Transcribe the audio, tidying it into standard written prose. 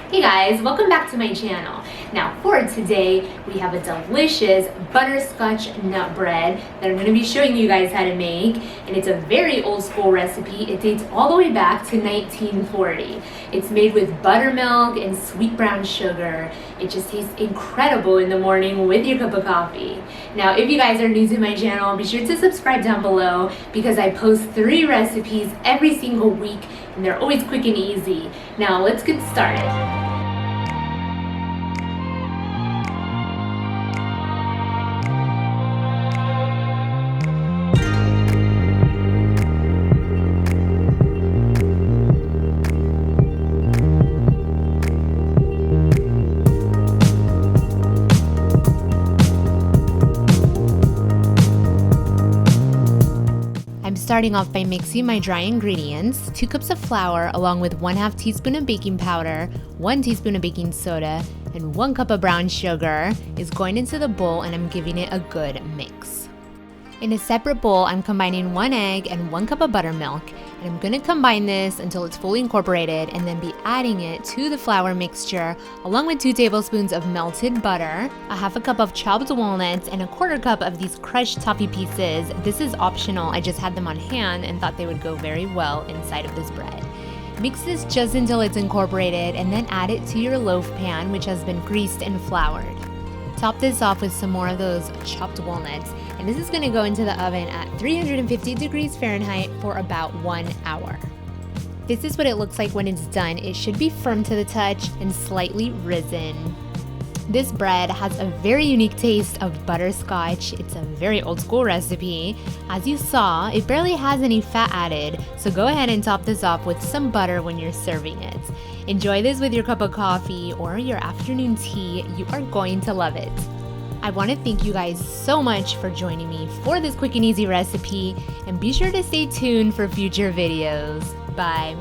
Hey guys, welcome back to my channel. Now for today, we have a delicious butterscotch nut bread that I'm going to be showing you guys how to make. And it's a very old school recipe. It dates all the way back to 1940. It's made with buttermilk and sweet brown sugar. It just tastes incredible in the morning with your cup of coffee. Now if you guys are new to my channel, be sure to subscribe down below because I post 3 recipes every single week and they're always quick and easy. Now let's get started. Starting off by mixing my dry ingredients, 2 cups of flour along with 1/2 teaspoon of baking powder, 1 teaspoon of baking soda, and 1 cup of brown sugar is going into the bowl, and I'm giving it a good mix. In a separate bowl, I'm combining 1 egg and 1 cup of buttermilk, and I'm going to combine this until it's fully incorporated and then be adding it to the flour mixture along with 2 tablespoons of melted butter, 1/2 cup of chopped walnuts, and 1/4 cup of these crushed toffee pieces. This is optional, I just had them on hand and thought they would go very well inside of this bread. Mix this just until it's incorporated and then add it to your loaf pan, which has been greased and floured. Top this off with some more of those chopped walnuts, and this is going to go into the oven at 350 degrees Fahrenheit for about 1 hour. This is what it looks like when it's done. It should be firm to the touch and slightly risen. This bread has a very unique taste of butterscotch. It's a very old school recipe. As you saw, it barely has any fat added, so go ahead and top this off with some butter when you're serving it. Enjoy this with your cup of coffee or your afternoon tea. You are going to love it. I want to thank you guys so much for joining me for this quick and easy recipe, and be sure to stay tuned for future videos. Bye.